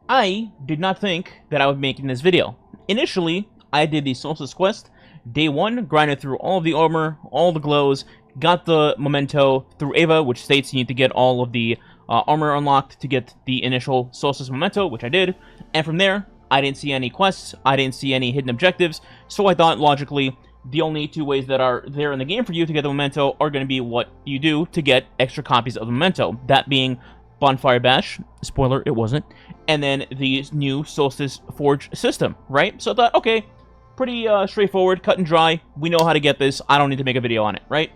I did not think that I would be making this video. Initially, I did the Solstice quest. Day 1, grinded through all of the armor, all the glows, got the memento through Ava, which states you need to get all of the armor unlocked to get the initial Solstice memento, which I did. And from there, I didn't see any quests, I didn't see any hidden objectives, so I thought, logically, the only two ways that are there in the game for you to get the memento are going to be what you do to get extra copies of the memento. That being Bonfire Bash, spoiler, it wasn't, and then the new Solstice Forge system, right? So I thought, okay, pretty straightforward, cut and dry, we know how to get this, I don't need to make a video on it, right?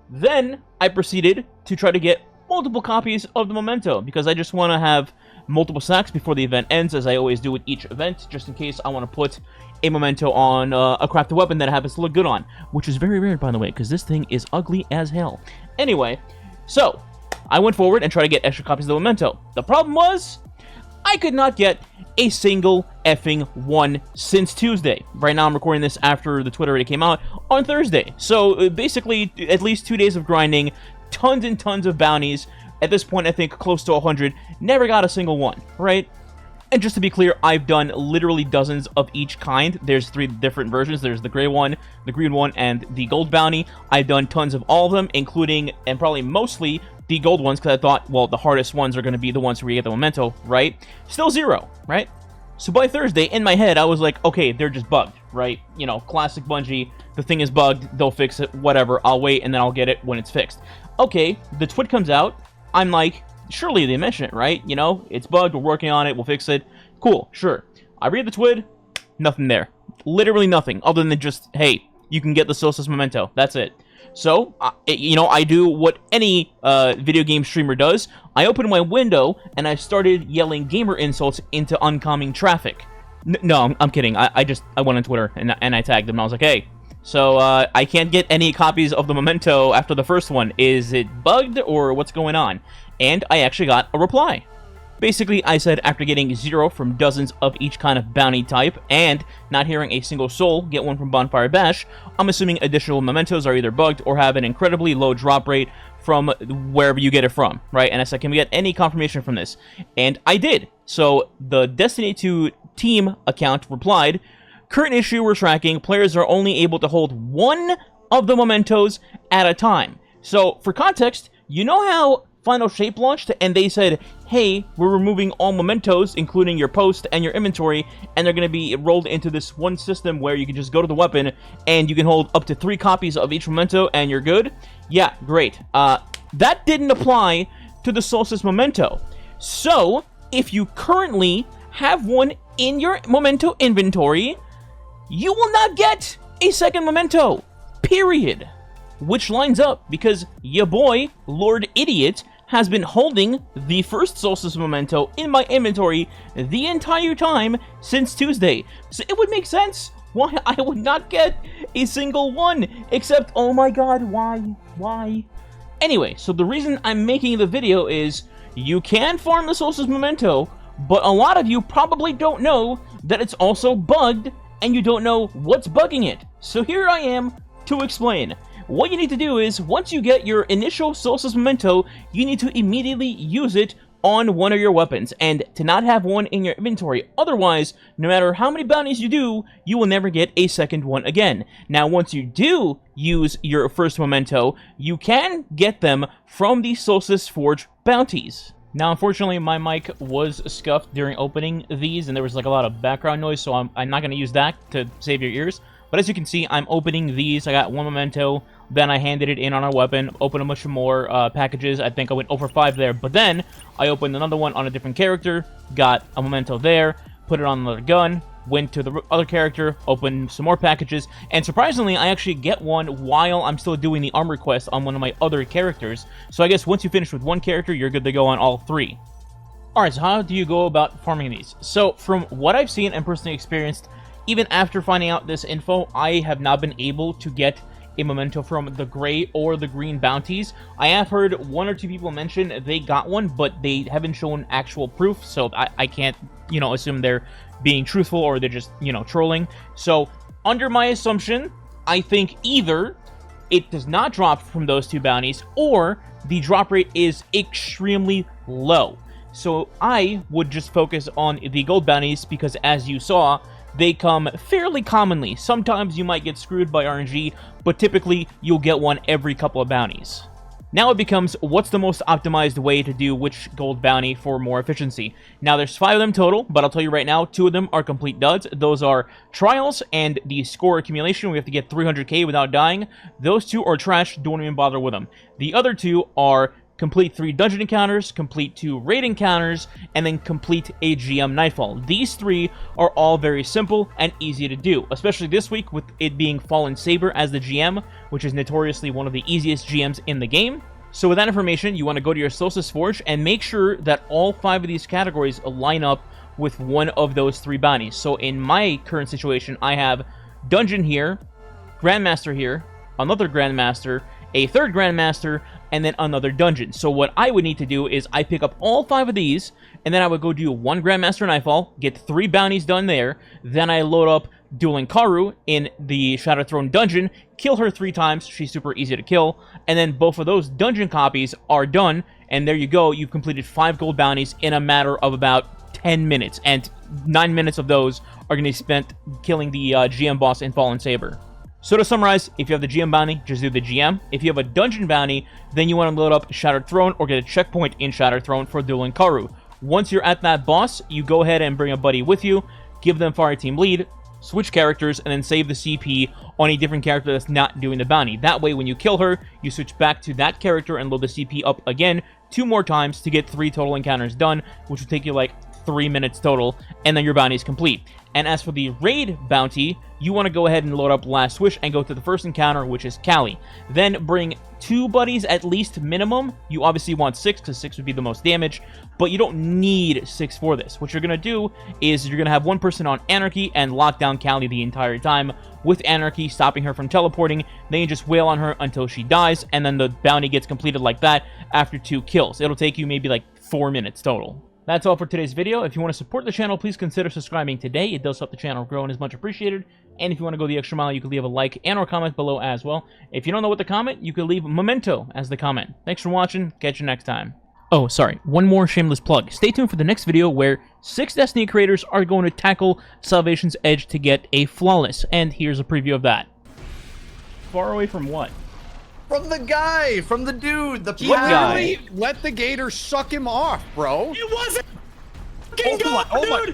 Then, I proceeded to try to get multiple copies of the memento, because I just want to have multiple stacks before the event ends, as I always do with each event, just in case I want to put a memento on a crafted weapon that happens to look good on, which is very rare, by the way, because this thing is ugly as hell. Anyway, so I went forward and tried to get extra copies of the memento. The problem was, I could not get a single effing one since Tuesday. Right now I'm recording this after the Twitter already came out on Thursday. So basically, at least 2 days of grinding, tons and tons of bounties. At this point, I think close to 100. Never got a single one, right? And just to be clear, I've done literally dozens of each kind. There's 3 different versions. There's the gray one, the green one, and the gold bounty. I've done tons of all of them, including, and probably mostly, the gold ones, because I thought, well, the hardest ones are going to be the ones where you get the memento, right? Still 0, right? So by Thursday, in my head, I was like, okay, they're just bugged, right? You know, classic Bungie, the thing is bugged, they'll fix it, whatever, I'll wait, and then I'll get it when it's fixed. Okay, the twit comes out, I'm like, surely they mention it, right? You know, it's bugged, we're working on it, we'll fix it. Cool, sure. I read the twid, nothing there. Literally nothing, other than just, hey, you can get the Solstice memento, that's it. So, you know, I do what any video game streamer does. I open my window, and I started yelling gamer insults into oncoming traffic. No, I'm kidding. I went on Twitter, and I tagged them, and I was like, hey, so I can't get any copies of the memento after the first one. Is it bugged, or what's going on? And I actually got a reply. Basically, I said after getting 0 from dozens of each kind of bounty type, and not hearing a single soul get one from Bonfire Bash, I'm assuming additional mementos are either bugged or have an incredibly low drop rate from wherever you get it from, right? And I said, can we get any confirmation from this? And I did. So, the Destiny 2 team account replied, current issue we're tracking, players are only able to hold one of the mementos at a time. So, for context, you know how Final Shape launched, and they said, hey, we're removing all mementos, including your post and your inventory, and they're going to be rolled into this one system where you can just go to the weapon, and you can hold up to 3 copies of each memento, and you're good? Yeah, great. That didn't apply to the Solstice memento. So, if you currently have one in your memento inventory, you will not get a second memento. Period. Which lines up, because ya boy, Lord Idiot, has been holding the first Solstice memento in my inventory the entire time since Tuesday. So it would make sense why I would not get a single one, except, oh my god, why? Anyway, so the reason I'm making the video is, you can farm the Solstice memento, but a lot of you probably don't know that it's also bugged, and you don't know what's bugging it. So here I am to explain. What you need to do is, once you get your initial Solstice memento, you need to immediately use it on one of your weapons, and to not have one in your inventory. Otherwise, no matter how many bounties you do, you will never get a second one again. Now, once you do use your first memento, you can get them from the Solstice Forge bounties. Now, unfortunately, my mic was scuffed during opening these, and there was like a lot of background noise, so I'm not going to use that to save your ears. But as you can see, I'm opening these. I got one memento, then I handed it in on a weapon, opened a bunch of more packages. I think I went over 5 there, but then I opened another one on a different character, got a memento there, put it on another gun, went to the other character, opened some more packages, and surprisingly, I actually get one while I'm still doing the armor quest on one of my other characters. So I guess once you finish with one character, you're good to go on all 3. Alright, so how do you go about farming these? So, from what I've seen and personally experienced, even after finding out this info, I have not been able to get a memento from the gray or the green bounties. I have heard 1 or 2 people mention they got one, but they haven't shown actual proof, so I can't, you know, assume they're being truthful or they're just, you know, trolling. So, under my assumption, I think either it does not drop from those 2 bounties, or the drop rate is extremely low. So I would just focus on the gold bounties because, as you saw, they come fairly commonly. Sometimes you might get screwed by RNG, but typically you'll get one every couple of bounties. Now it becomes, what's the most optimized way to do which gold bounty for more efficiency? Now there's 5 of them total, but I'll tell you right now, 2 of them are complete duds. Those are Trials and the score accumulation. We have to get 300k without dying. Those 2 are trash, don't even bother with them. The other 2 are complete 3 dungeon encounters, complete 2 raid encounters, and then complete a GM Nightfall. These 3 are all very simple and easy to do, especially this week with it being Fallen Saber as the GM, which is notoriously one of the easiest GMs in the game. So with that information, you want to go to your Solstice Forge and make sure that all 5 of these categories line up with one of those 3 bounties. So in my current situation, I have Dungeon here, Grandmaster here, another Grandmaster, a 3rd Grandmaster, and then another dungeon. So what I would need to do is I pick up all 5 of these, and then I would go do 1 Grandmaster Nightfall, get 3 bounties done there, then I load up Dueling Karu in the Shattered Throne dungeon, kill her 3 times, she's super easy to kill, and then both of those dungeon copies are done, and there you go, you've completed 5 gold bounties in a matter of about 10 minutes, and 9 minutes of those are going to be spent killing the GM boss in Fallen Saber. So to summarize, if you have the GM bounty, just do the GM. If you have a dungeon bounty, then you want to load up Shattered Throne or get a checkpoint in Shattered Throne for Dueling Karu. Once you're at that boss, you go ahead and bring a buddy with you, give them Fire Team Lead, switch characters, and then save the CP on a different character that's not doing the bounty. That way, when you kill her, you switch back to that character and load the CP up again 2 more times to get 3 total encounters done, which will take you like 3 minutes total, and then your bounty is complete. And as for the raid bounty, you want to go ahead and load up Last Wish and go to the first encounter, which is Callie. Then bring 2 buddies at least minimum. You obviously want 6 because 6 would be the most damage, but you don't need 6 for this. What you're going to do is you're going to have 1 person on Anarchy and lock down Callie the entire time with Anarchy, stopping her from teleporting. Then you just wail on her until she dies, and then the bounty gets completed like that after 2 kills. It'll take you maybe like 4 minutes total. That's all for today's video. If you want to support the channel, please consider subscribing today. It does help the channel grow and is much appreciated. And if you want to go the extra mile, you can leave a like and or comment below as well. If you don't know what to comment, you can leave Memento as the comment. Thanks for watching. Catch you next time. Oh, sorry. One more shameless plug. Stay tuned for the next video where 6 Destiny creators are going to tackle Salvation's Edge to get a Flawless. And here's a preview of that. Far away from what? From the guy, from the dude, the He literally let the gator suck him off, bro. It wasn't Oh my, oh my.